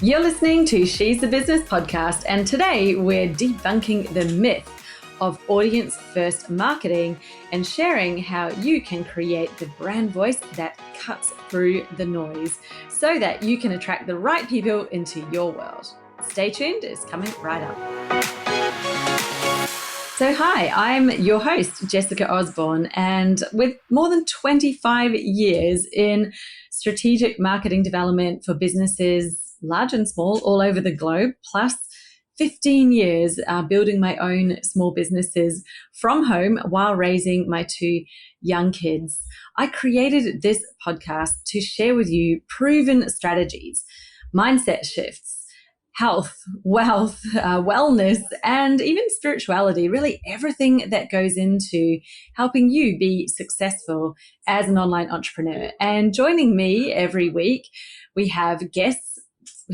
You're listening to She's the Business podcast, and today we're debunking the myth of audience first marketing and sharing how you can create the brand voice that cuts through the noise so that you can attract the right people into your world. Stay tuned, it's coming right up. So hi, I'm your host, Jessica Osborne, and with more than 25 years in strategic marketing development for businesses large and small all over the globe, plus 15 years building my own small businesses from home while raising my two young kids, I created this podcast to share with you proven strategies, mindset shifts, health, wealth, wellness, and even spirituality, really everything that goes into helping you be successful as an online entrepreneur. And joining me every week, we have guests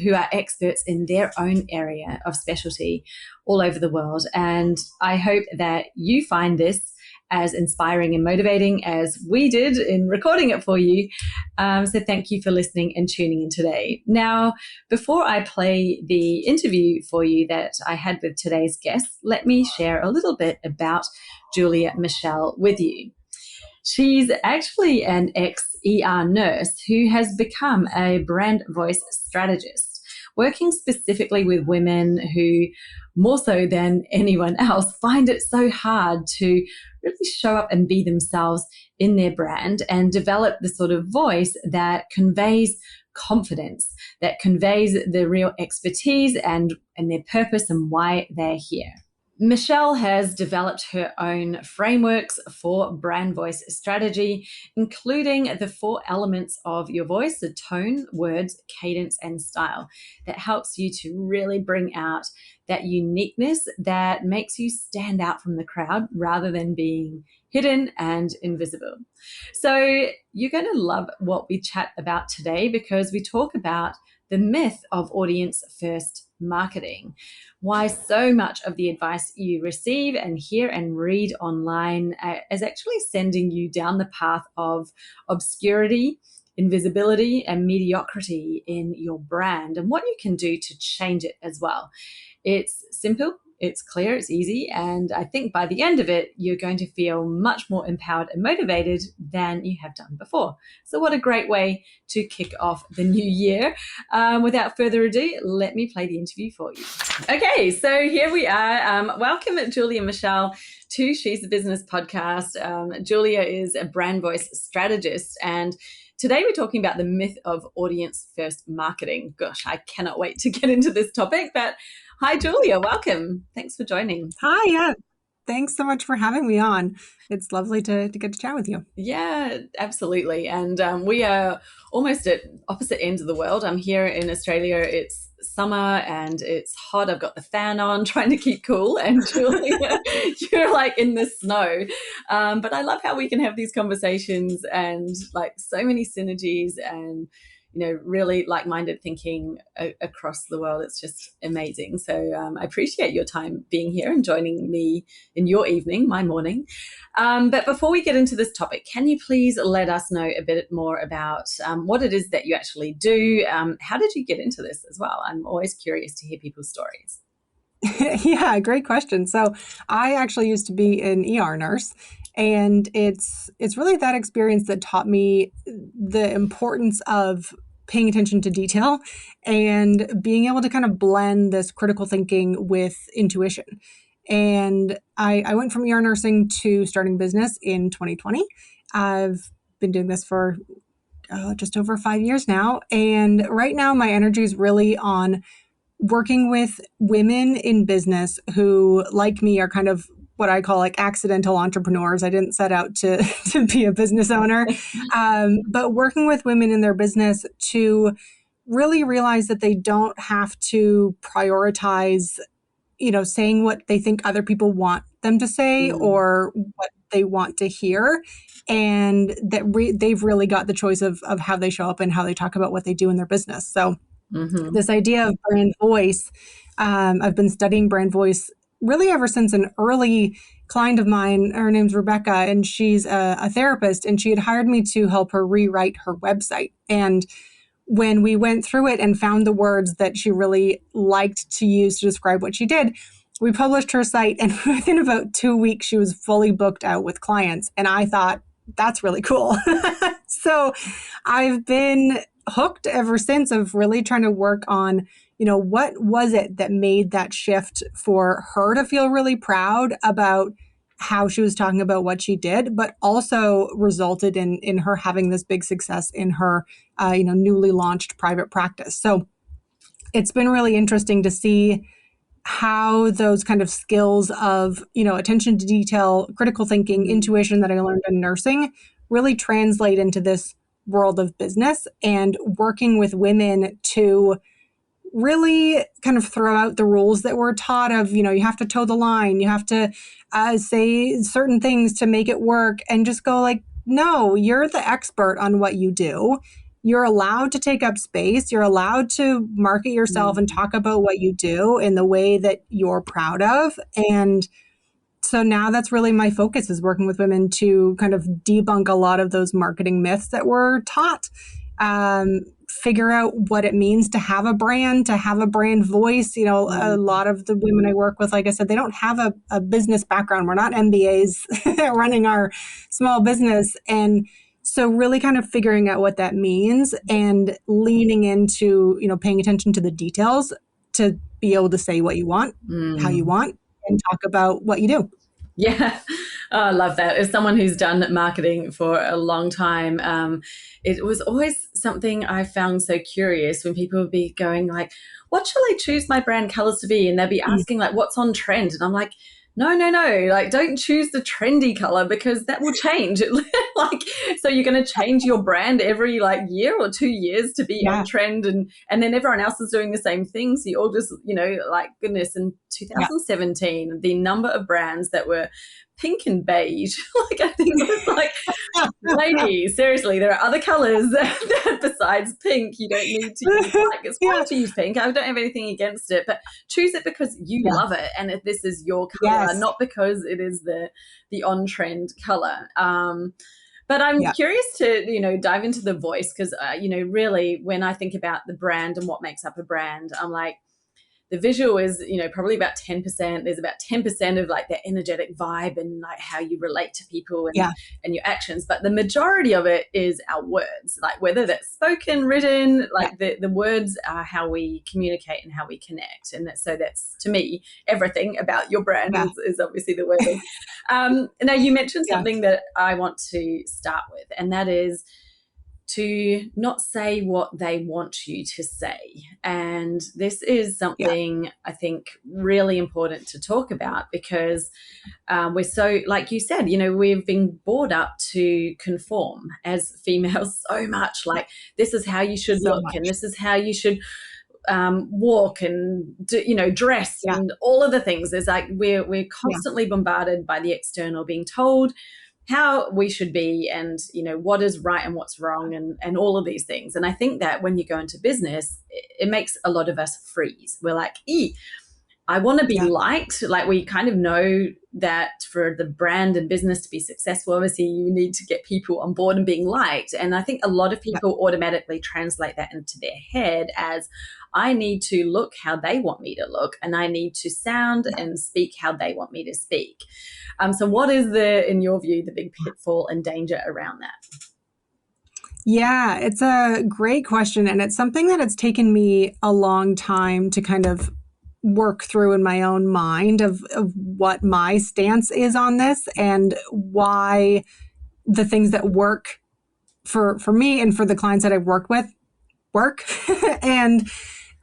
who are experts in their own area of specialty all over the world. And I hope that you find this as inspiring and motivating as we did in recording it for you. So thank you for listening and tuning in today. Now, before I play the interview for you that I had with today's guest, let me share a little bit about Julia Michelle with you. She's actually an ex-ER nurse who has become a brand voice strategist, working specifically with women who, more so than anyone else, find it so hard to really show up and be themselves in their brand and develop the sort of voice that conveys confidence, that conveys the real expertise and their purpose and why they're here. Michelle has developed her own frameworks for brand voice strategy, including the 4 elements of your voice: the tone, words, cadence, and style, that helps you to really bring out that uniqueness that makes you stand out from the crowd rather than being hidden and invisible. So you're going to love what we chat about today, because we talk about the myth of audience first marketing, why so much of the advice you receive and hear and read online is actually sending you down the path of obscurity, invisibility, and mediocrity in your brand, and what you can do to change it as well. It's simple, it's clear, it's easy, and I think by the end of it, you're going to feel much more empowered and motivated than you have done before. So what a great way to kick off the new year. Without further ado, let me play the interview for you. Okay, so here we are. Welcome, Julia Michelle, to She's the Business podcast. Julia is a brand voice strategist, and today we're talking about the myth of audience first marketing. Gosh, I cannot wait to get into this topic, but hi, Julia. Welcome. Thanks for joining. Hi. Yeah. Thanks so much for having me on. It's lovely to get to chat with you. Yeah, absolutely. And we are almost at opposite ends of the world. I'm here in Australia. It's summer and it's hot. I've got the fan on, trying to keep cool. And Julia, you're like in the snow. But I love how we can have these conversations and like so many synergies and really like-minded thinking across the world. It's just amazing. So I appreciate your time being here and joining me in your evening, my morning. But before we get into this topic, can you please let us know a bit more about what it is that you actually do? How did you get into this as well? I'm always curious to hear people's stories. Yeah, great question. So I actually used to be an ER nurse, and it's really that experience that taught me the importance of paying attention to detail and being able to kind of blend this critical thinking with intuition. And I went from ER nursing to starting business in 2020. I've been doing this for just over 5 years now. And right now my energy is really on working with women in business who, like me, are kind of what I call like accidental entrepreneurs. I didn't set out to be a business owner, but working with women in their business to really realize that they don't have to prioritize, saying what they think other people want them to say or what they want to hear. And that they've really got the choice of how they show up and how they talk about what they do in their business. So this idea of brand voice, I've been studying brand voice really ever since an early client of mine. Her name's Rebecca, and she's a therapist, and she had hired me to help her rewrite her website. And when we went through it and found the words that she really liked to use to describe what she did, we published her site, and within about 2 weeks, she was fully booked out with clients. And I thought, that's really cool. So I've been hooked ever since of really trying to work on, what was it that made that shift for her to feel really proud about how she was talking about what she did, but also resulted in her having this big success in her, newly launched private practice. So it's been really interesting to see how those kind of skills of, attention to detail, critical thinking, intuition that I learned in nursing really translate into this world of business, and working with women to really kind of throw out the rules that we're taught of, you have to toe the line, you have to say certain things to make it work, and just go like, no, you're the expert on what you do. You're allowed to take up space. You're allowed to market yourself and talk about what you do in the way that you're proud of. And so now that's really my focus, is working with women to kind of debunk a lot of those marketing myths that we're taught, figure out what it means to have a brand voice. A lot of the women I work with, like I said, they don't have a business background. We're not MBAs running our small business. And so really kind of figuring out what that means and leaning into, paying attention to the details to be able to say what you want, how you want, and talk about what you do. Yeah, oh, I love that. As someone who's done marketing for a long time, it was always something I found so curious when people would be going like, what shall I choose my brand colors to be? And they'd be asking like, what's on trend? And I'm like, no, like don't choose the trendy color, because that will change. Like, so you're going to change your brand every like year or 2 years to be on trend, and then everyone else is doing the same thing. So you all just, like, goodness, in 2017, the number of brands that were pink and beige, like I think it was like, ladies, seriously, there are other colors that besides pink. You don't need to use, like, it's fine to use pink. I don't have anything against it, but choose it because you love it, and if this is your color, not because it is the on-trend color. But I'm curious to, dive into the voice, because, really when I think about the brand and what makes up a brand, I'm like, the visual is, probably about 10%. There's about 10% of like the energetic vibe and like how you relate to people and your actions. But the majority of it is our words, like whether that's spoken, written, like the words are how we communicate and how we connect. And so that's, to me, everything about your brand is obviously the wording. Now you mentioned something that I want to start with, and that is to not say what they want you to say. And this is something I think really important to talk about, because we're so, like you said, we've been brought up to conform as females so much. Like, this is how you should look, and this is how you should walk and dress and all of the things. There's like, we're constantly bombarded by the external, being told how we should be, and what is right and what's wrong, and all of these things. And I think that when you go into business, it makes a lot of us freeze. We're like, I want to be liked. Like, we kind of know that for the brand and business to be successful, obviously you need to get people on board and being liked. And I think a lot of people automatically translate that into their head as, I need to look how they want me to look, and I need to sound and speak how they want me to speak. So what is in your view, the big pitfall and danger around that? Yeah, it's a great question. And it's something that it's taken me a long time to kind of work through in my own mind of what my stance is on this, and why the things that work for me and for the clients that I've worked with work. And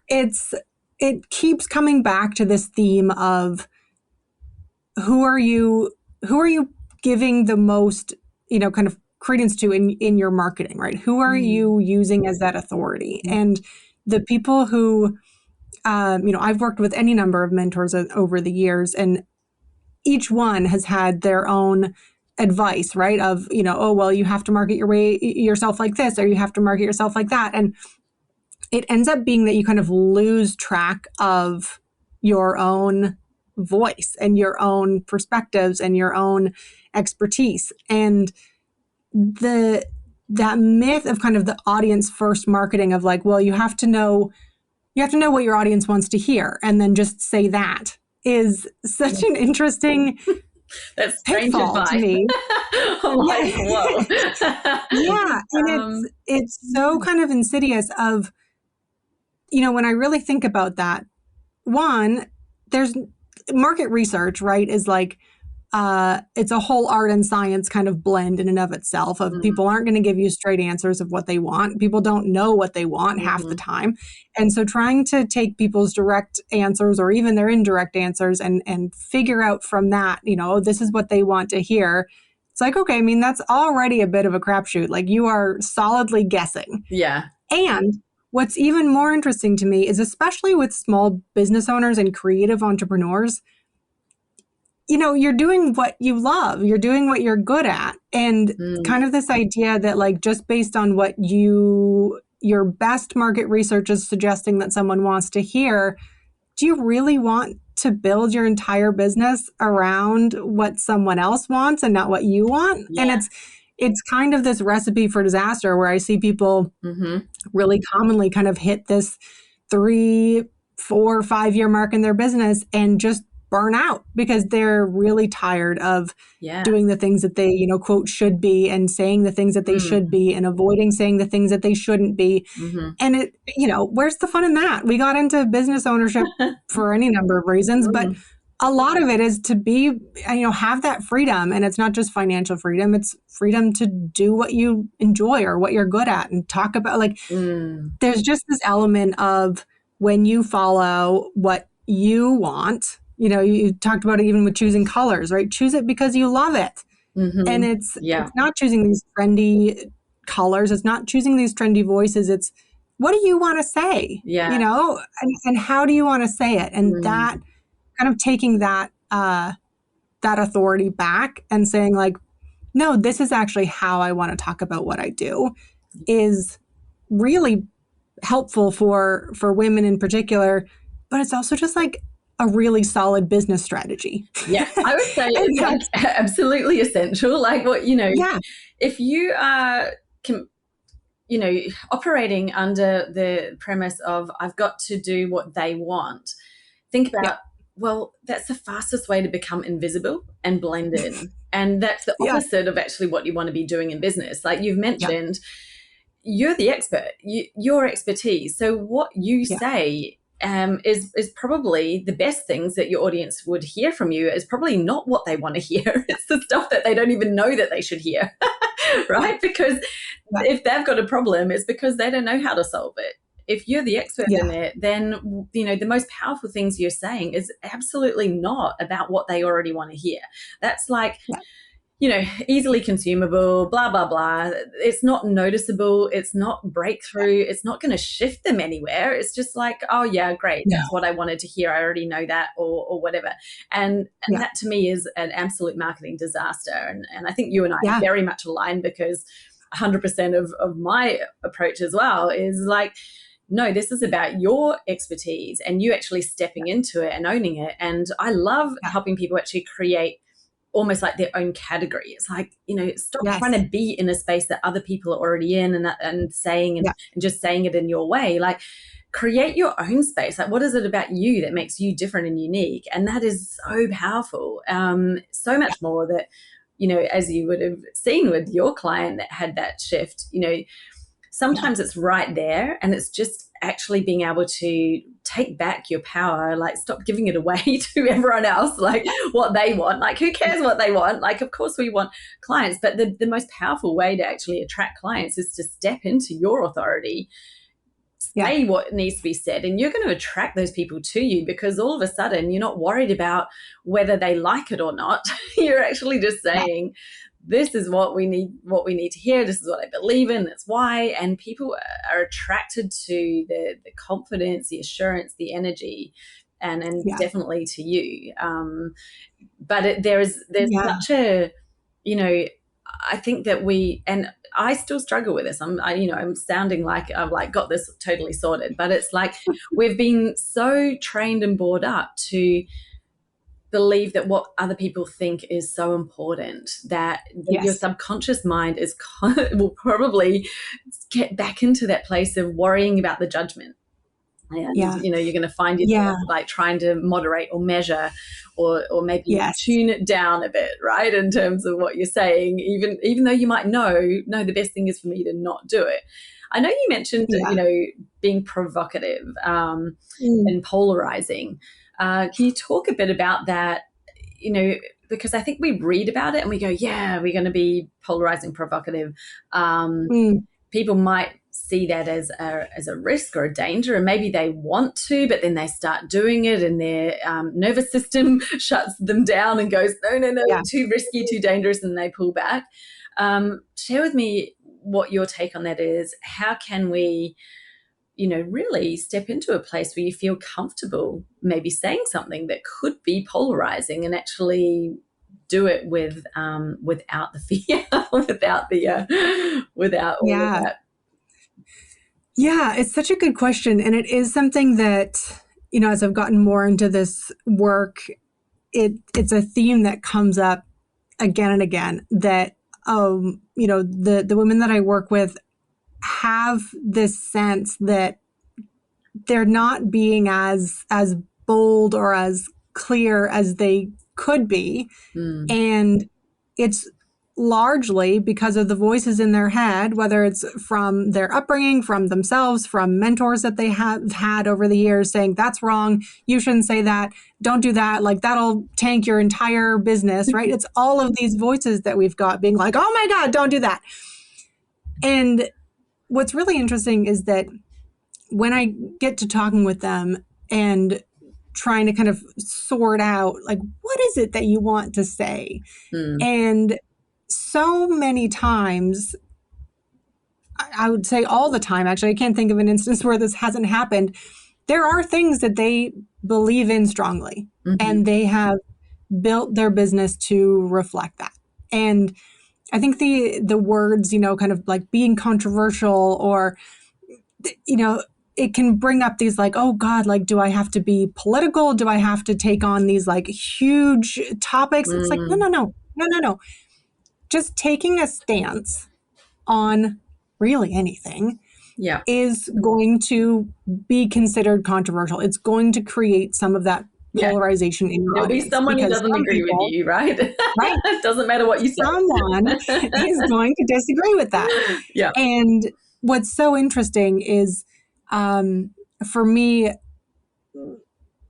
it keeps coming back to this theme of, who are you giving the most, kind of credence to in your marketing, right? Who are you using as that authority? And the people who, I've worked with any number of mentors over the years, and each one has had their own advice, right? Of, oh, well, you have to market yourself like this, or you have to market yourself like that. And it ends up being that you kind of lose track of your own voice and your own perspectives and your own expertise. And the that myth of kind of the audience first marketing of like, well, you have to know what your audience wants to hear and then just say that is such an interesting That's strange pitfall to advice. me. I'm like, Yeah. whoa. Yeah, and it's so kind of insidious of, when I really think about that, one, there's market research, right, is like it's a whole art and science kind of blend in and of itself of people aren't going to give you straight answers of what they want. People don't know what they want half the time. And so trying to take people's direct answers or even their indirect answers and figure out from that, this is what they want to hear. It's like, okay, I mean, that's already a bit of a crapshoot. Like you are solidly guessing. Yeah. And what's even more interesting to me is especially with small business owners and creative entrepreneurs, you're doing what you love, you're doing what you're good at. And kind of this idea that like, just based on what your best market research is suggesting that someone wants to hear, do you really want to build your entire business around what someone else wants and not what you want? Yeah. And it's kind of this recipe for disaster where I see people really commonly kind of hit this 3, 4, 5 year mark in their business and just burn out because they're really tired of doing the things that they, quote, should be and saying the things that they should be and avoiding saying the things that they shouldn't be. And it, where's the fun in that? We got into business ownership for any number of reasons, but a lot of it is to be, have that freedom. And it's not just financial freedom. It's freedom to do what you enjoy or what you're good at and talk about like, there's just this element of when you follow what you want, you talked about it even with choosing colors, right? Choose it because you love it. And it's not choosing these trendy colors. It's not choosing these trendy voices. It's what do you want to say, and how do you want to say it? And that kind of taking that authority back and saying like, no, this is actually how I want to talk about what I do is really helpful for women in particular, but it's also just like a really solid business strategy. Yeah, I would say it's like absolutely essential. Like what, if you are, operating under the premise of I've got to do what they want, think about, well, that's the fastest way to become invisible and blend in. And that's the opposite of actually what you want to be doing in business. Like you've mentioned, you're the expert, your expertise. So what you say is probably the best things that your audience would hear from you is probably not what they want to hear. It's the stuff that they don't even know that they should hear, right? Because if they've got a problem, it's because they don't know how to solve it. If you're the expert in it, then, the most powerful things you're saying is absolutely not about what they already want to hear. That's like, easily consumable, blah, blah, blah. It's not noticeable. It's not breakthrough. It's not going to shift them anywhere. It's just like, oh, yeah, great. That's what I wanted to hear. I already know that or whatever. And that to me is an absolute marketing disaster. And I think you and I are very much aligned because 100% of my approach as well is like, no, this is about your expertise and you actually stepping into it and owning it. And I love helping people actually create almost like their own category. It's like, stop trying to be in a space that other people are already in and saying and just saying it in your way. Like create your own space. Like what is it about you that makes you different and unique? And that is so powerful. So much more that, as you would have seen with your client that had that shift, sometimes it's right there and it's just actually being able to take back your power, like stop giving it away to everyone else, like what they want. Like who cares what they want? Like, of course we want clients, but the most powerful way to actually attract clients is to step into your authority, say what needs to be said, and you're going to attract those people to you because all of a sudden you're not worried about whether they like it or not. You're actually just saying, this is what we need to hear. This is what I believe in. That's why. And people are attracted to the confidence, the assurance, the energy, and definitely to you. But there's such a, I think that and I still struggle with this. I'm sounding like I've like got this totally sorted, but it's like we've been so trained and brought up to believe that what other people think is so important that your Yes. subconscious mind will probably get back into that place of worrying about the judgment. And, Yeah. you're going to find yourself like trying to moderate or measure or maybe Yes. tune it down a bit, right? In terms of what you're saying, even though you might know, no, the best thing is for me to not do it. I know you mentioned, being provocative and polarizing. Can you talk a bit about that? Because I think we read about it and we go, yeah, we're going to be polarizing, provocative. People might see that as a risk or a danger, and maybe they want to, but then they start doing it and their nervous system shuts them down and goes, no, too risky, too dangerous, and they pull back. Share with me what your take on that is. How can we really step into a place where you feel comfortable maybe saying something that could be polarizing and actually do it without the fear, without all of that? Yeah, it's such a good question. And it is something that, as I've gotten more into this work, it's a theme that comes up again and again that, the women that I work with have this sense that they're not being as bold or as clear as they could be. And it's largely because of the voices in their head, whether it's from their upbringing, from themselves, from mentors that they have had over the years saying, that's wrong, you shouldn't say that, don't do that, like that'll tank your entire business, right? It's all of these voices that we've got being like, oh my God, don't do that. And what's really interesting is that when I get to talking with them and trying to kind of sort out, like, what is it that you want to say? And so many times, I would say all the time, actually, I can't think of an instance where this hasn't happened. There are things that they believe in strongly, and they have built their business to reflect that. And I think the words, kind of like being controversial or, it can bring up these like, oh God, like, do I have to be political? Do I have to take on these like huge topics? It's like, no. Just taking a stance on really anything is going to be considered controversial. It's going to create some of that polarization in your audience. There'll be someone who doesn't agree with you, right? Right. It doesn't matter what you say. Someone is going to disagree with that. Yeah. And what's so interesting is, for me,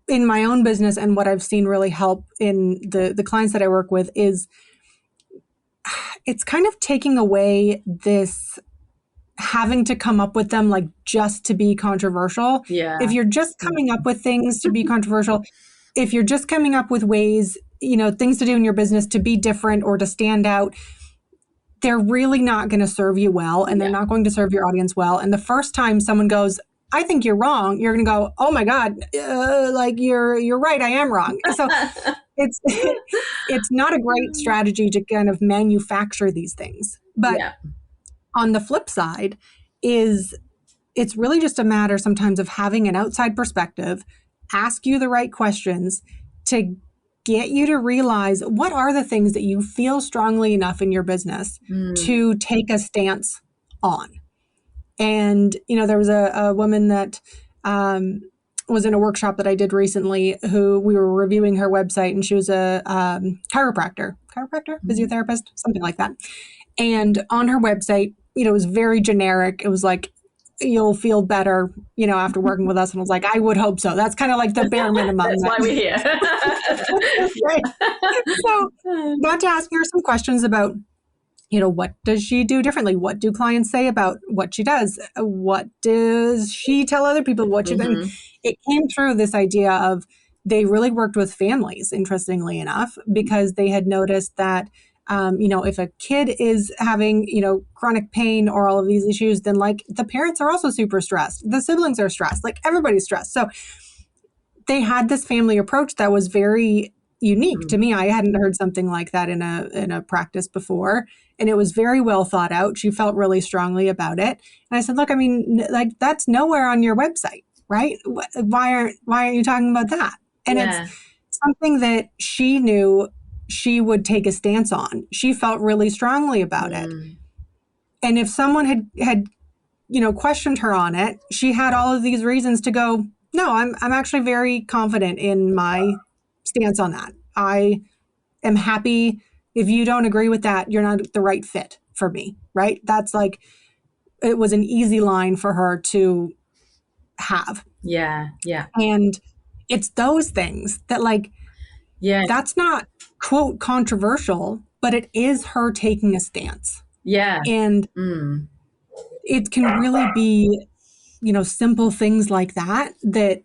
in my own business and what I've seen really help in the clients that I work with is it's kind of taking away this having to come up with them like just to be controversial. Yeah. If you're just coming up with things to be controversial, if you're just coming up with ways, things to do in your business to be different or to stand out, they're really not going to serve you well, and they're not going to serve your audience well. And the first time someone goes, I think you're wrong, you're going to go, oh my God, like you're right, I am wrong. So it's not a great strategy to kind of manufacture these things. But on the flip side is it's really just a matter sometimes of having an outside perspective, ask you the right questions to get you to realize what are the things that you feel strongly enough in your business to take a stance on. And, there was a woman that was in a workshop that I did recently who we were reviewing her website, and she was a chiropractor, physiotherapist, something like that. And on her website, it was very generic. It was like, you'll feel better, after working with us. And I was like, I would hope so. That's kind of like the bare minimum. That's why we're here. Right. So got to asking her some questions about, what does she do differently? What do clients say about what she does? What does she tell other people what she does? It came through this idea of they really worked with families, interestingly enough, because they had noticed that if a kid is having, chronic pain or all of these issues, then like the parents are also super stressed. The siblings are stressed, like everybody's stressed. So they had this family approach that was very unique to me. I hadn't heard something like that in a practice before. And it was very well thought out. She felt really strongly about it. And I said, look, like that's nowhere on your website, right? Why aren't you talking about that? And something that she knew she would take a stance on. She felt really strongly about it. And if someone had questioned her on it, she had all of these reasons to go, no, I'm actually very confident in my stance on that. I am happy. If you don't agree with that, you're not the right fit for me, right? That's like, it was an easy line for her to have. Yeah. Yeah. And it's those things that, like, Yeah. that's not, quote, controversial, but it is her taking a stance. Yeah. And it can really be, simple things like that that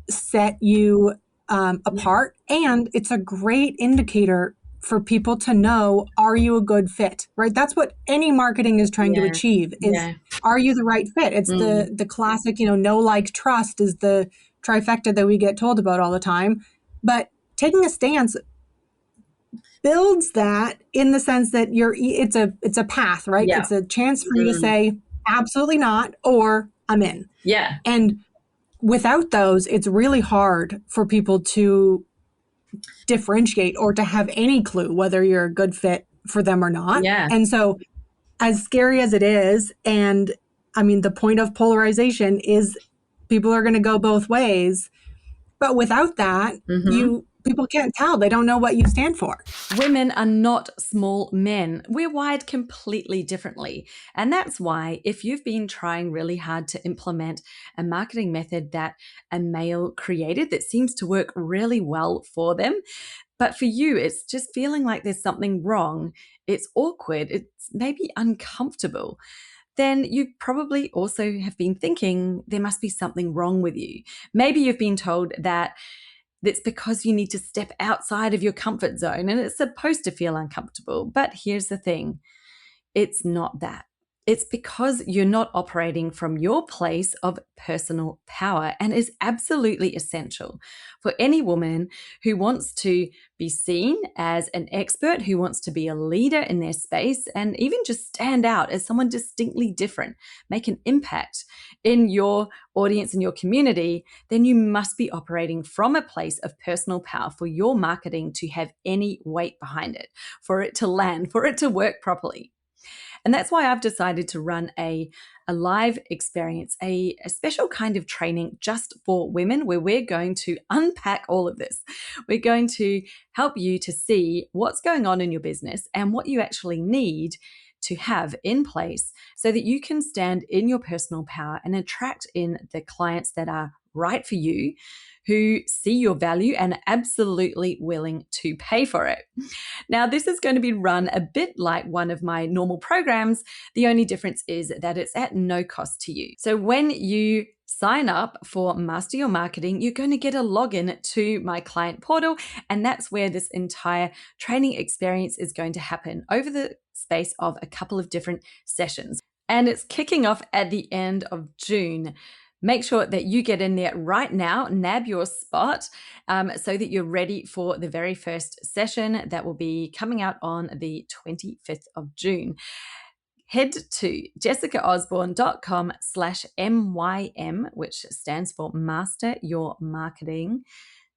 set you apart. And it's a great indicator for people to know, are you a good fit, right? That's what any marketing is trying to achieve is, are you the right fit? It's the classic, know, like, trust is the trifecta that we get told about all the time. But taking a stance builds that in the sense that it's a path, right? Yeah. It's a chance for you to say, absolutely not, or I'm in. Yeah. And without those, it's really hard for people to differentiate or to have any clue whether you're a good fit for them or not. Yeah. And so, as scary as it is, and I mean, the point of polarization is people are going to go both ways. But without that, people can't tell. They don't know what you stand for. Women are not small men. We're wired completely differently. And that's why if you've been trying really hard to implement a marketing method that a male created that seems to work really well for them, but for you, it's just feeling like there's something wrong, it's awkward, it's maybe uncomfortable, then you probably also have been thinking there must be something wrong with you. Maybe you've been told that it's because you need to step outside of your comfort zone and it's supposed to feel uncomfortable. But here's the thing, it's not that. It's because you're not operating from your place of personal power, and is absolutely essential for any woman who wants to be seen as an expert, who wants to be a leader in their space, and even just stand out as someone distinctly different, make an impact in your audience and your community. Then you must be operating from a place of personal power for your marketing to have any weight behind it, for it to land, for it to work properly. And that's why I've decided to run a live experience, a special kind of training just for women, where we're going to unpack all of this. We're going to help you to see what's going on in your business and what you actually need to have in place so that you can stand in your personal power and attract in the clients that are right for you, who see your value and are absolutely willing to pay for it. Now, this is going to be run a bit like one of my normal programs. The only difference is that it's at no cost to you. So when you sign up for Master Your Marketing, you're going to get a login to my client portal, and that's where this entire training experience is going to happen over the space of a couple of different sessions. And it's kicking off at the end of June. Make sure that you get in there right now, nab your spot, so that you're ready for the very first session that will be coming out on the 25th of June. Head to jessicaosborne.com/MYM, which stands for Master Your Marketing,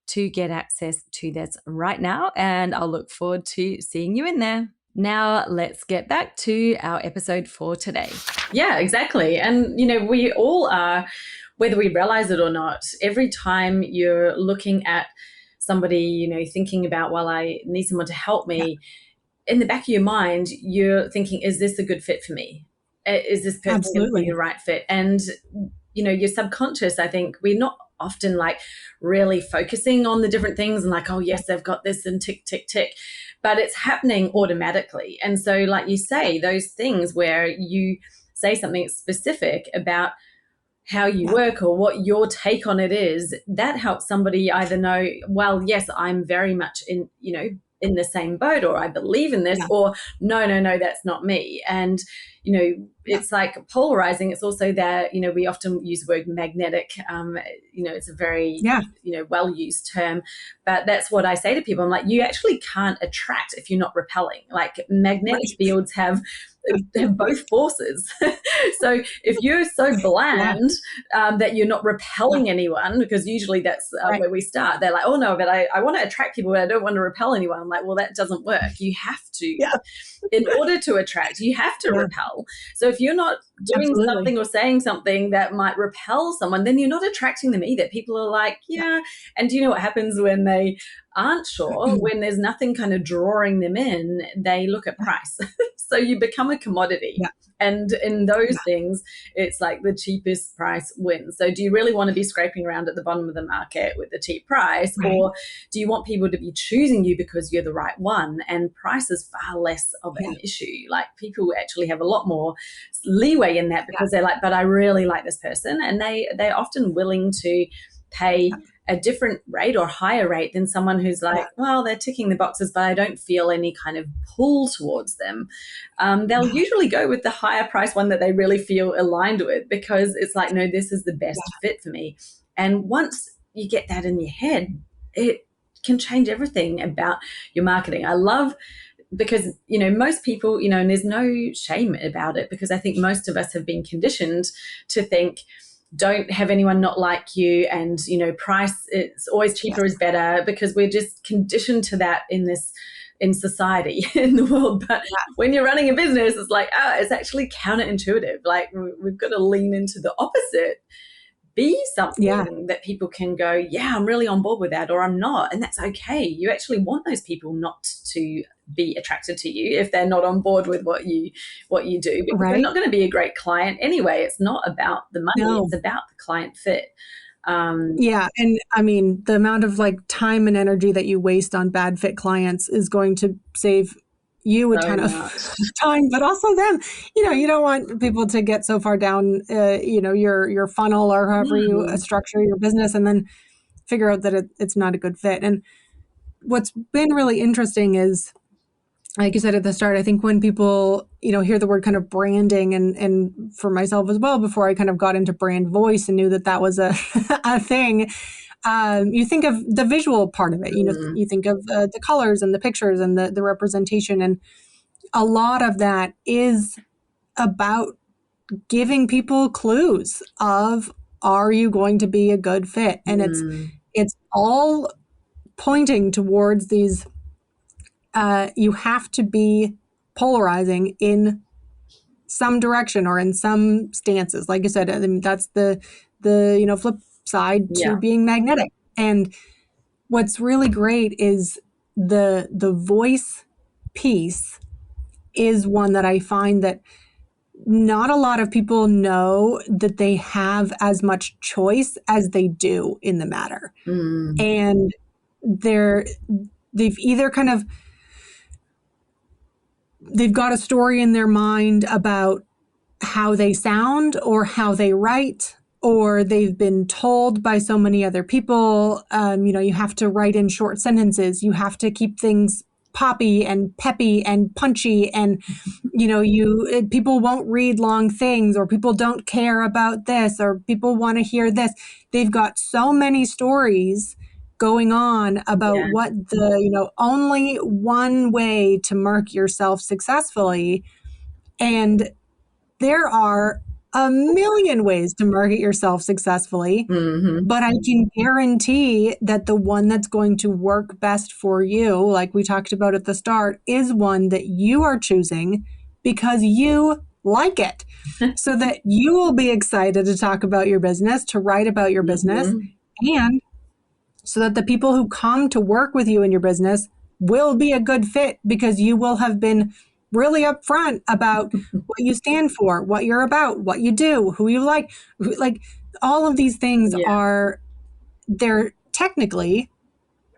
to get access to this right now. And I'll look forward to seeing you in there. Now, let's get back to our episode for today. Yeah, exactly. And, we all are, whether we realize it or not, every time you're looking at somebody, thinking about, well, I need someone to help me, in the back of your mind, you're thinking, is this a good fit for me? Is this person going to be the right fit? And, your subconscious, I think we're not often like really focusing on the different things and like, oh, yes, they've got this and tick, tick, tick. But it's happening automatically. And so, like you say, those things where you say something specific about how you work or what your take on it is, that helps somebody either know, well, yes, I'm very much in the same boat, or I believe in this, or no, that's not me. And, it's like polarizing. It's also that, we often use the word magnetic. It's a very, well-used term, but that's what I say to people. I'm like, you actually can't attract if you're not repelling. Like magnetic fields have both forces. So if you're so bland that you're not repelling anyone, because usually that's where we start. They're like, oh no, but I want to attract people, but I don't want to repel anyone. I'm like, well, that doesn't work. You have to, in order to attract, you have to repel. So if you're not doing something or saying something that might repel someone, then you're not attracting them either. People are like, and do you know what happens when they aren't sure? When there's nothing kind of drawing them in, they look at price. So you become a commodity. And in those things, it's like the cheapest price wins. So do you really want to be scraping around at the bottom of the market with the cheap price? Or do you want people to be choosing you because you're the right one? And price is far less of an issue. Like people actually have a lot more leeway in that because they're like, but I really like this person. And they're often willing to pay a different rate or higher rate than someone who's like, well, they're ticking the boxes, but I don't feel any kind of pull towards them. They'll usually go with the higher price one that they really feel aligned with, because it's like, no, this is the best fit for me. And once you get that in your head, it can change everything about your marketing. I love, because, most people, and there's no shame about it, because I think most of us have been conditioned to think, don't have anyone not like you, and price, it's always cheaper is better, because we're just conditioned to that in society, in the world. But when you're running a business, it's like, it's actually counterintuitive. Like we've got to lean into the opposite. Be something that people can go, I'm really on board with that, or I'm not, and that's okay. You actually want those people not to be attracted to you if they're not on board with what you do, because they're not going to be a great client anyway. It's not about the money; it's about the client fit. And I mean, the amount of like time and energy that you waste on bad fit clients is going to save you a ton of time, but also them. You don't want people to get so far down, your funnel, or however you structure your business, and then figure out that it's not a good fit. And what's been really interesting is, like you said at the start, I think when people, hear the word kind of branding, and for myself as well, before I kind of got into brand voice and knew that was a thing, you think of the visual part of it. You think of the colors and the pictures and the representation. And a lot of that is about giving people clues of, are you going to be a good fit? And it's all pointing towards these, you have to be polarizing in some direction or in some stances. Like I said, I mean, that's the flip side to being magnetic. And what's really great is the voice piece is one that I find that not a lot of people know that they have as much choice as they do in the matter. And they've either kind of, they've got a story in their mind about how they sound or how they write, or they've been told by so many other people, you have to write in short sentences, you have to keep things poppy and peppy and punchy, and people won't read long things, or people don't care about this, or people want to hear this. They've got so many stories going on about what only one way to market yourself successfully. And there are a million ways to market yourself successfully, but I can guarantee that the one that's going to work best for you, like we talked about at the start, is one that you are choosing because you like it, so that you will be excited to talk about your business, to write about your business, and so that the people who come to work with you in your business will be a good fit, because you will have been really upfront about what you stand for, what you're about, what you do, who you like all of these things they're technically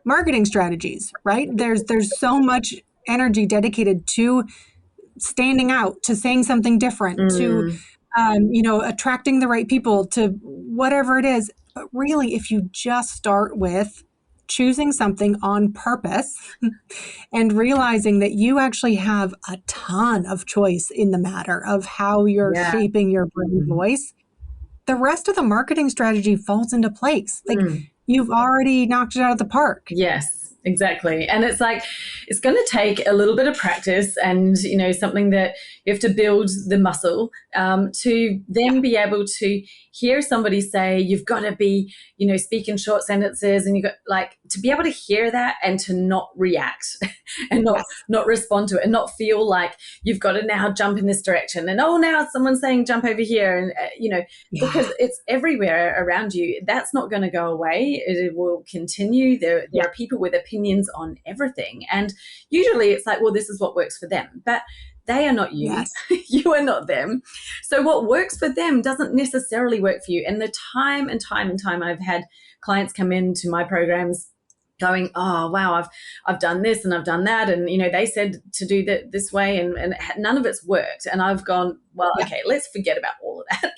marketing strategies, right? There's so much energy dedicated to standing out, to saying something different, to attracting the right people, to whatever it is. But really, if you just start with choosing something on purpose and realizing that you actually have a ton of choice in the matter of how you're Yeah. shaping your brand voice, the rest of the marketing strategy falls into place. Like you've already knocked it out of the park. Yes, exactly. And it's like, it's going to take a little bit of practice and, something that you have to build the muscle to then be able to hear somebody say, you've got to be, speak in short sentences, and you've got to be able to hear that and to not react and not respond to it and not feel like you've got to now jump in this direction. And, now someone's saying jump over here. And, because it's everywhere around you. That's not going to go away. It will continue. There are people with opinions on everything. And usually it's like, well, this is what works for them. But they are not you. Yes. You are not them. So what works for them doesn't necessarily work for you. And the time and time and time I've had clients come into my programs going, oh, wow, I've done this and I've done that. And, they said to do that this way and none of it's worked. And I've gone, well, okay, let's forget about all of that.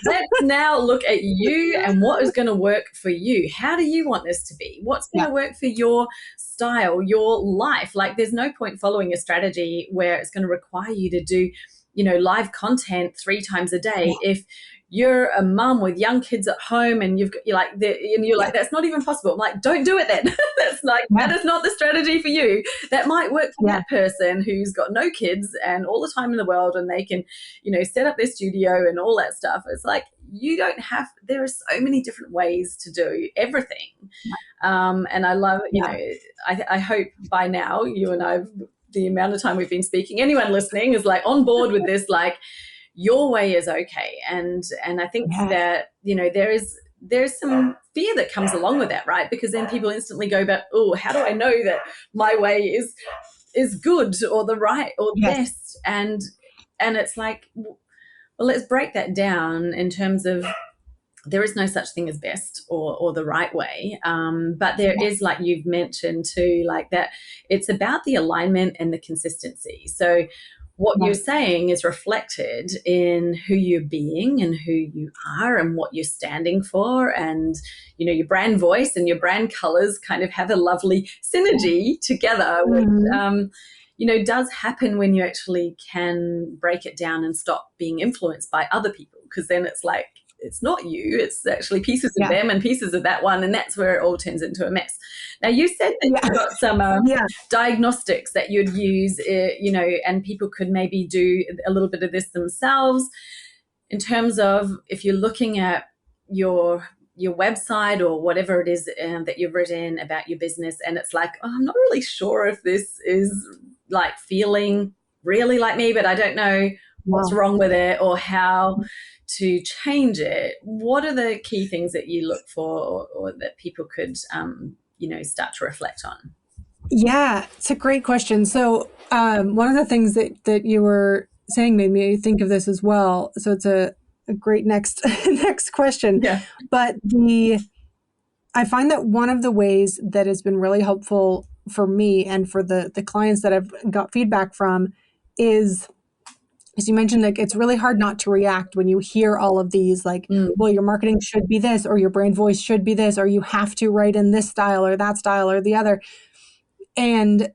Let's now look at you and what is going to work for you. How do you want this to be? What's going to work for your style, your life? Like, there's no point following a strategy where it's going to require you to do, live content 3 times a day if you're a mum with young kids at home and you're like, that's not even possible. I'm like, don't do it then. That is not the strategy for you. That might work for that person who's got no kids and all the time in the world, and they can, set up their studio and all that stuff. It's like, there are so many different ways to do everything. And I love, I hope by now you and I, the amount of time we've been speaking, anyone listening is like on board with this, like, your way is okay. And I think that, there's some fear that comes along with that, right? Because then people instantly go back, oh, how do I know that my way is good or the right or the best? And it's like, well, let's break that down in terms of, there is no such thing as best or the right way. But there is, like you've mentioned too, like that it's about the alignment and the consistency. So what you're saying is reflected in who you're being and who you are and what you're standing for. And, your brand voice and your brand colors kind of have a lovely synergy together, which, does happen when you actually can break it down and stop being influenced by other people. Because then it's like, it's not you, it's actually pieces of them and pieces of that one. And that's where it all turns into a mess. Now, you said that you've got some diagnostics that you'd use, and people could maybe do a little bit of this themselves in terms of if you're looking at your website or whatever it is that you've written about your business. And it's like, oh, I'm not really sure if this is like feeling really like me, but I don't know what's wrong with it or how to change it. What are the key things that you look for or that people could, start to reflect on? Yeah, it's a great question. So one of the things that you were saying made me think of this as well. So it's a great next question. Yeah. But I find that one of the ways that has been really helpful for me and for the clients that I've got feedback from is, as you mentioned, like it's really hard not to react when you hear all of these, like, well, your marketing should be this, or your brand voice should be this, or you have to write in this style or that style or the other. And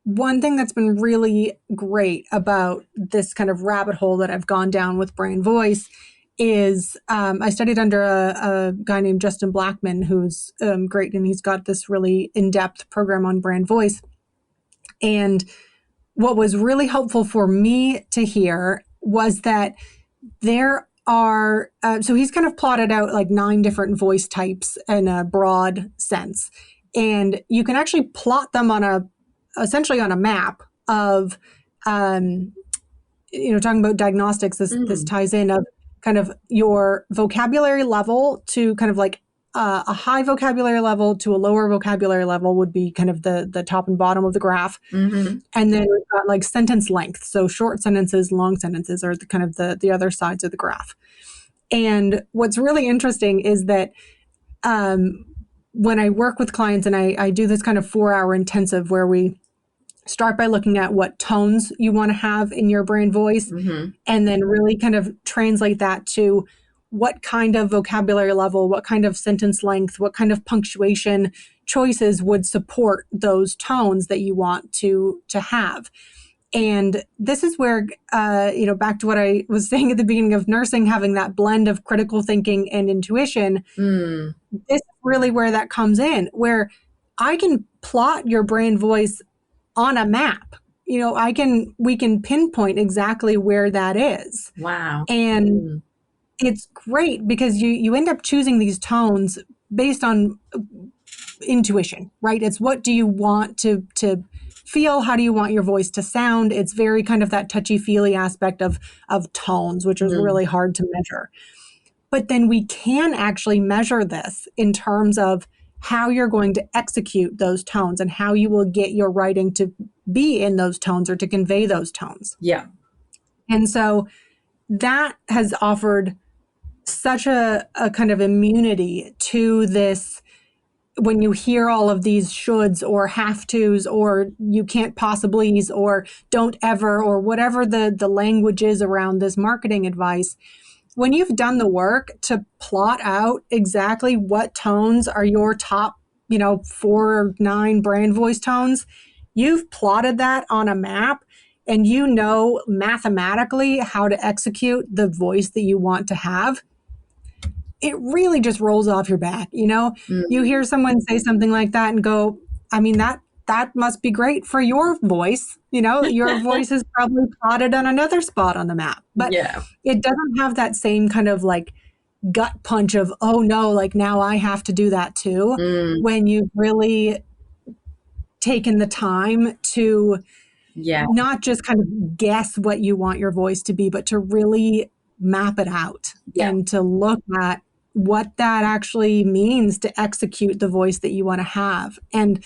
one thing that's been really great about this kind of rabbit hole that I've gone down with brand voice is I studied under a guy named Justin Blackman, who's great, and he's got this really in-depth program on brand voice. And what was really helpful for me to hear was that there are, so he's kind of plotted out like 9 different voice types in a broad sense. And you can actually plot them essentially on a map of, talking about diagnostics, this ties in of kind of your vocabulary level to kind of like a high vocabulary level to a lower vocabulary level would be kind of the top and bottom of the graph. Mm-hmm. And then we've got like sentence length. So short sentences, long sentences are the other sides of the graph. And what's really interesting is that when I work with clients and I do this kind of 4-hour intensive where we start by looking at what tones you want to have in your brand voice, and then really kind of translate that to what kind of vocabulary level, what kind of sentence length, what kind of punctuation choices would support those tones that you want to have. And this is where, back to what I was saying at the beginning of nursing, having that blend of critical thinking and intuition, this is really where that comes in, where I can plot your brain voice on a map. We can pinpoint exactly where that is. Wow. And it's great because you end up choosing these tones based on intuition, right? It's what do you want to feel? How do you want your voice to sound? It's very kind of that touchy-feely aspect of tones, which is really hard to measure. But then we can actually measure this in terms of how you're going to execute those tones and how you will get your writing to be in those tones or to convey those tones. Yeah. And so that has offered such a kind of immunity to this. When you hear all of these shoulds or have tos or you can't possiblys or don't ever or whatever the language is around this marketing advice, when you've done the work to plot out exactly what tones are your top, 4 or 9 brand voice tones, you've plotted that on a map and you know mathematically how to execute the voice that you want to have. It really just rolls off your back. You hear someone say something like that and go, I mean, that must be great for your voice. Your voice is probably plotted on another spot on the map, but it doesn't have that same kind of like gut punch of, oh no, like now I have to do that too. When you've really taken the time to not just kind of guess what you want your voice to be, but to really map it out and to look at what that actually means to execute the voice that you want to have. And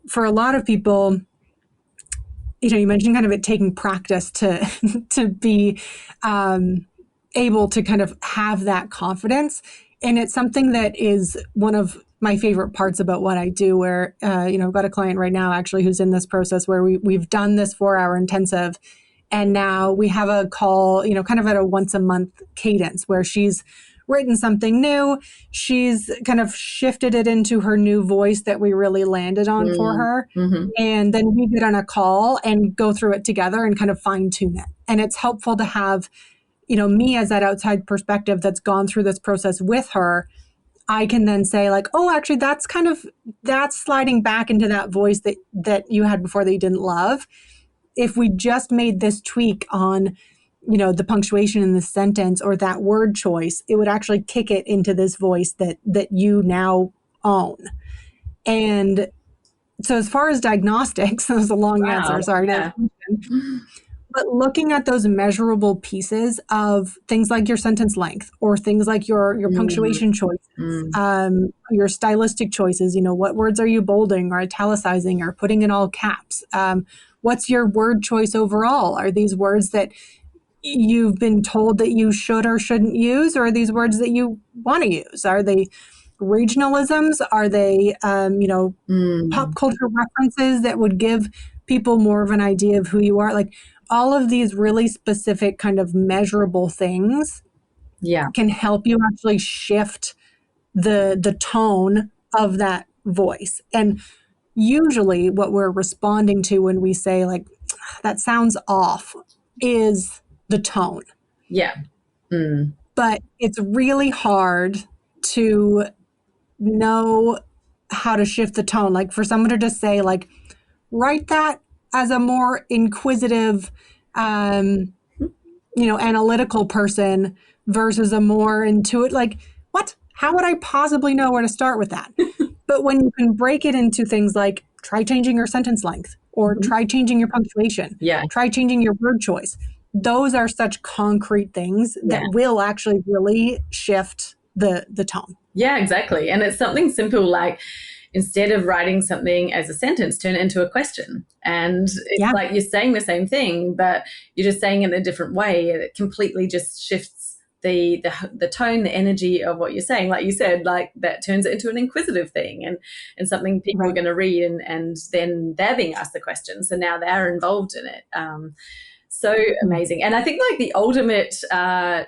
for a lot of people, you mentioned kind of it taking practice to to be able to kind of have that confidence. And it's something that is one of my favorite parts about what I do, where, I've got a client right now actually who's in this process where we've done this 4-hour intensive. And now we have a call, kind of at a once a month cadence where she's written something new. She's kind of shifted it into her new voice that we really landed on for her. And then we get on a call and go through it together and kind of fine tune it. And it's helpful to have, me as that outside perspective that's gone through this process with her. I can then say like, oh, actually, that's sliding back into that voice that you had before that you didn't love. If we just made this tweak on, the punctuation in the sentence or that word choice, it would actually kick it into this voice that you now own. And so as far as diagnostics, that was a long answer, sorry. But looking at those measurable pieces of things like your sentence length or things like your punctuation choices, your stylistic choices, what words are you bolding or italicizing or putting in all caps? What's your word choice overall? Are these words that you've been told that you should or shouldn't use, or are these words that you want to use? Are they regionalisms? Are they, pop culture references that would give people more of an idea of who you are? Like all of these really specific kind of measurable things can help you actually shift the tone of that voice. And usually what we're responding to when we say like, that sounds off is the tone. But it's really hard to know how to shift the tone. Like for someone to just say like, write that as a more inquisitive, analytical person versus a more intuitive, like what? How would I possibly know where to start with that? But when you can break it into things like try changing your sentence length or try changing your punctuation, try changing your word choice. Those are such concrete things that will actually really shift the tone. Yeah, exactly. And it's something simple like instead of writing something as a sentence, turn it into a question. And it's like you're saying the same thing, but you're just saying it in a different way. And it completely just shifts the tone, the energy of what you're saying. Like you said, like that turns it into an inquisitive thing and something people are going to read and then they're being asked the question. So now they're involved in it. So amazing. And I think like the ultimate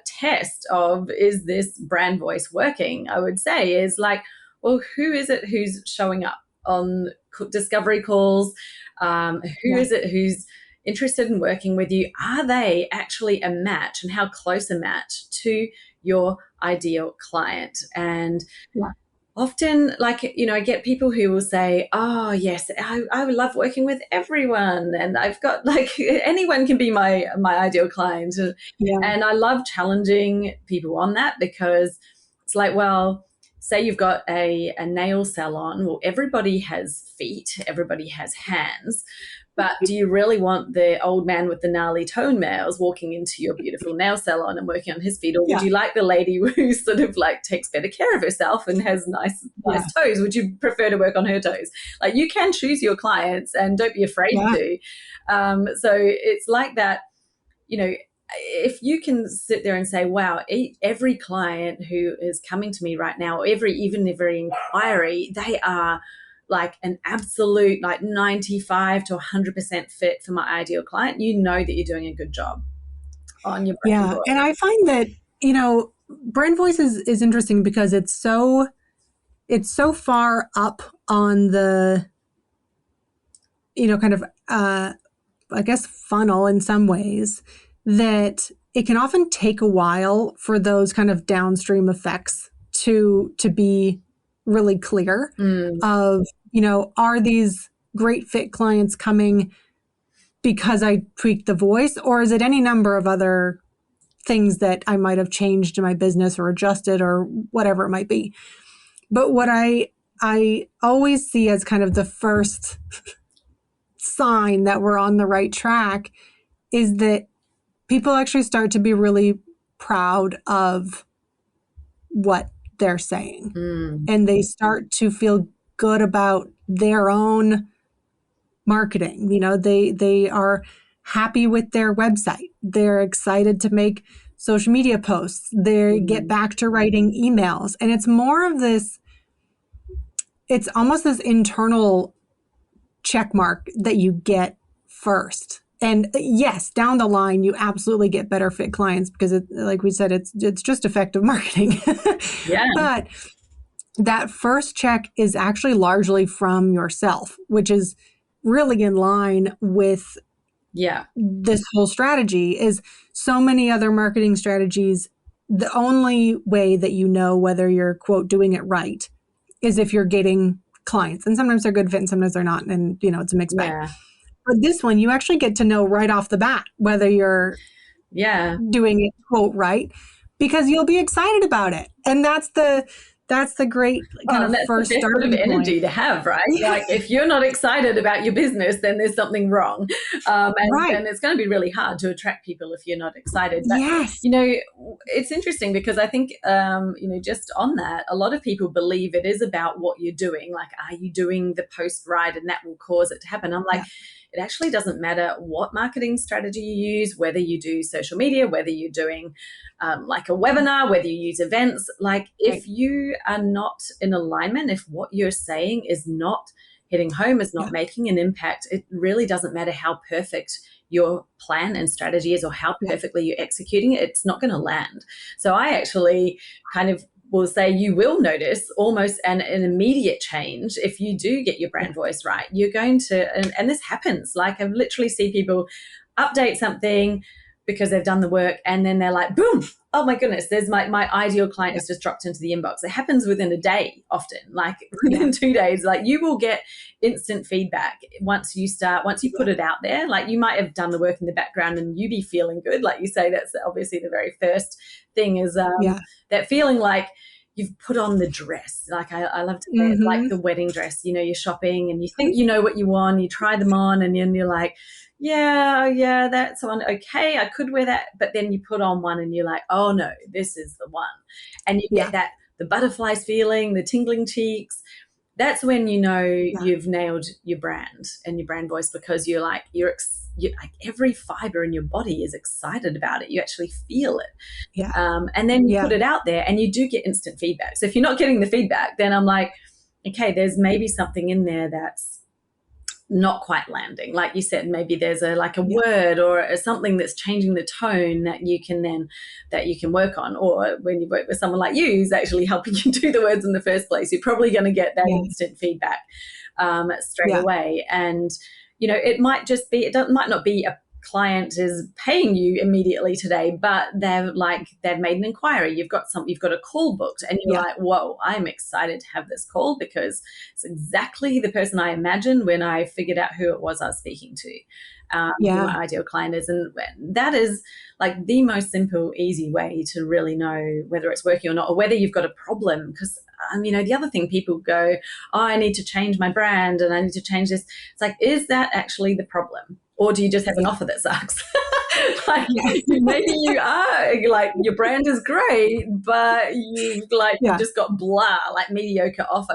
test of is this brand voice working, I would say, is like, well, who is it who's showing up on discovery calls? Who Yeah. is it who's interested in working with you? Are they actually a match, and how close a match to your ideal client? And Yeah. often, like, I get people who will say, oh yes, I love working with everyone, and I've got like anyone can be my ideal client. Yeah. And I love challenging people on that, because it's like, well, say you've got a nail salon. Well, everybody has feet, everybody has hands, but do you really want the old man with the gnarly toenails walking into your beautiful nail salon and working on his feet? Or would Yeah. you like the lady who sort of like takes better care of herself and has nice toes? Would you prefer to work on her toes? Like, you can choose your clients, and don't be afraid to. So it's like that, if you can sit there and say, wow, every client who is coming to me right now, even every inquiry, they are like an absolute like 95 to 100% fit for my ideal client, you know that you're doing a good job on your brand voice. And I find that, brand voice is interesting because it's so far up on the, kind of, I guess, funnel in some ways, that it can often take a while for those kind of downstream effects to be really clear of, are these great fit clients coming because I tweaked the voice, or is it any number of other things that I might have changed in my business or adjusted or whatever it might be. But what I always see as kind of the first sign that we're on the right track is that people actually start to be really proud of what they're saying. And they start to feel good about their own marketing. They are happy with their website. They're excited to make social media posts. They get back to writing emails. And it's more of this, it's almost this internal check mark that you get first. And yes, down the line, you absolutely get better fit clients because, like we said, it's just effective marketing. But that first check is actually largely from yourself, which is really in line with this whole strategy. Is so many other marketing strategies, the only way that you know whether you're, quote, doing it right is if you're getting clients. And sometimes they're good fit and sometimes they're not. And, it's a mixed bag. But this one, you actually get to know right off the bat whether you're doing it, quote, right, because you'll be excited about it. And that's the great kind of first starting of energy point to have, right? Like, if you're not excited about your business, then there's something wrong. And it's going to be really hard to attract people if you're not excited. But, it's interesting because I think, just on that, a lot of people believe it is about what you're doing. Like, are you doing the post right? And that will cause it to happen. I'm like, it actually doesn't matter what marketing strategy you use, whether you do social media, whether you're doing like a webinar, whether you use events. Like, if you are not in alignment, if what you're saying is not hitting home, is not making an impact, it really doesn't matter how perfect your plan and strategy is or how perfectly you're executing it, it's not going to land. So I actually kind of will say you will notice almost an immediate change if you do get your brand voice right. You're going to, and this happens, like I've literally seen people update something because they've done the work and then they're like, boom, oh my goodness, there's my ideal client has just dropped into the inbox. It happens within a day often, like within 2 days. Like, you will get instant feedback once you put it out there. Like, you might have done the work in the background and you be feeling good. Like you say, that's obviously the very first thing is that feeling like you've put on the dress. Like I love to say it's like the wedding dress. You're shopping and you think you know what you want, you try them on and then you're like, yeah, that's on. Okay, I could wear that. But then you put on one and you're like, oh no, this is the one. And you get that, the butterflies feeling, the tingling cheeks. That's when you know you've nailed your brand and your brand voice, because you're like, like every fiber in your body is excited about it. You actually feel it. And then you put it out there and you do get instant feedback. So if you're not getting the feedback, then I'm like, okay, there's maybe something in there that's not quite landing. Like you said, maybe there's a word or something that's changing the tone that you can work on. Or when you work with someone like you who's actually helping you do the words in the first place, you're probably going to get that instant feedback straight away. And it might just be, might not be a client is paying you immediately today, but they've made an inquiry. You've got a call booked, and you're like, whoa, I'm excited to have this call because it's exactly the person I imagined when I figured out who it was I was speaking to. Who my ideal client is. And that is like the most simple, easy way to really know whether it's working or not, or whether you've got a problem. Because the other thing, people go, oh, I need to change my brand and I need to change this. It's like, is that actually the problem? Or do you just have an offer that sucks? Maybe you are like, your brand is great, but you've just got blah, like mediocre offer.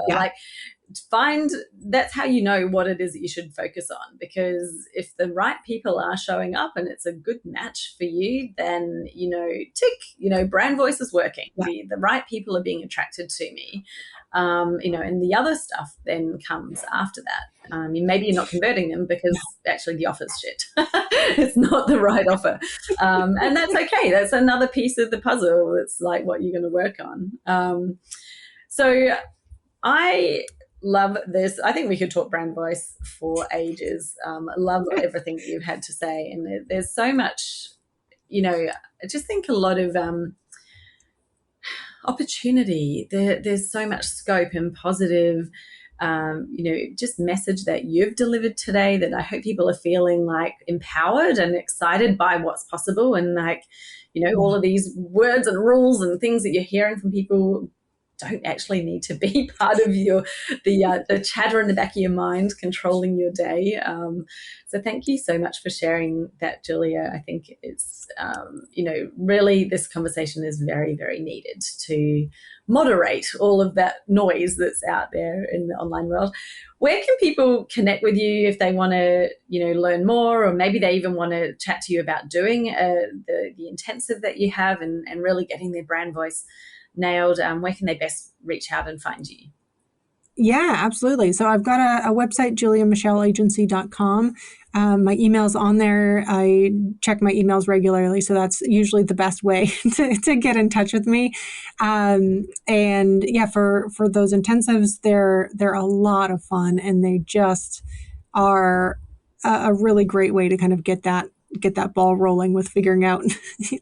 That's how you know what it is that you should focus on. Because if the right people are showing up and it's a good match for you, then tick, brand voice is working. The right people are being attracted to me. And the other stuff then comes after that. Maybe you're not converting them because actually the offer's shit. It's not the right offer. And that's okay. That's another piece of the puzzle. It's like what you're going to work on. So I love this. I think we could talk brand voice for ages. Love everything that you've had to say. And there's so much, I just think a lot of opportunity. There's so much scope and positive, just message that you've delivered today that I hope people are feeling like empowered and excited by what's possible. And all of these words and rules and things that you're hearing from people don't actually need to be part of the chatter in the back of your mind controlling your day. So thank you so much for sharing that, Julia. I think it's, really this conversation is very, very needed to moderate all of that noise that's out there in the online world. Where can people connect with you if they want to, learn more, or maybe they even want to chat to you about doing the intensive that you have and really getting their brand voice nailed? Where can they best reach out and find you? Yeah, absolutely. So I've got a website, juliamichelleagency.com. My email's on there. I check my emails regularly, so that's usually the best way to get in touch with me. And for those intensives, they're a lot of fun, and they just are a really great way to kind of get that ball rolling with figuring out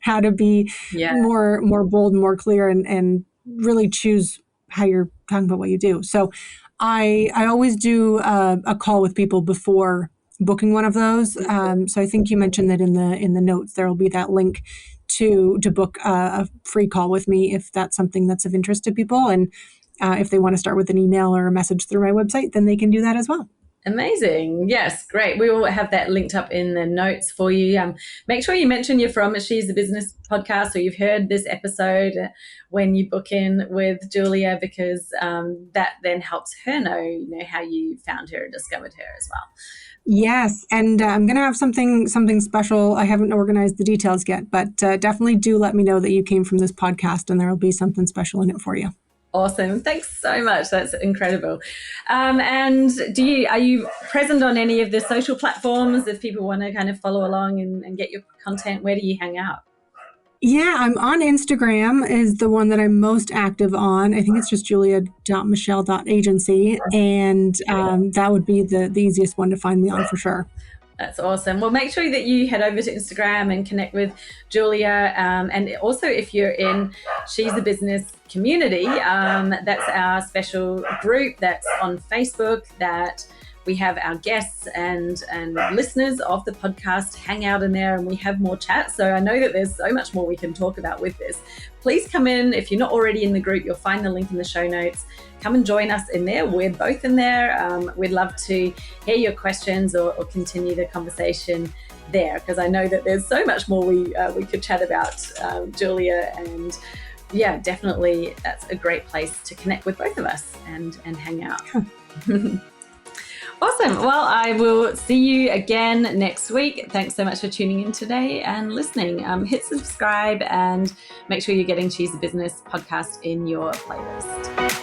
how to be more bold, more clear, and really choose how you're talking about what you do. So I always do a call with people before booking one of those. So I think you mentioned that in the notes, there will be that link to book a free call with me if that's something that's of interest to people. And if they want to start with an email or a message through my website, then they can do that as well. Amazing. Yes, great. We will have that linked up in the notes for you. Make sure you mention you're from a She's a Business podcast, or you've heard this episode when you book in with Julia, because that then helps her know, how you found her and discovered her as well. Yes, and I'm going to have something special. I haven't organized the details yet, but definitely do let me know that you came from this podcast, and there will be something special in it for you. Awesome. Thanks so much. That's incredible. And are you present on any of the social platforms if people want to kind of follow along and get your content? Where do you hang out? Yeah, I'm on Instagram is the one that I'm most active on. I think it's just julia.michelle.agency. And that would be the easiest one to find me on for sure. That's awesome. Well, make sure that you head over to Instagram and connect with Julia. And also, if you're in She's a Business community, that's our special group that's on Facebook that we have our guests and listeners of the podcast hang out in there, and we have more chat. So I know that there's so much more we can talk about with this. Please come in. If you're not already in the group, you'll find the link in the show notes. Come and join us in there. We're both in there. We'd love to hear your questions or continue the conversation there, because I know that there's so much more we could chat about, Julia. And yeah, definitely that's a great place to connect with both of us and hang out. Awesome. Well, I will see you again next week. Thanks so much for tuning in today and listening. Hit subscribe and make sure you're getting She's a Business podcast in your playlist.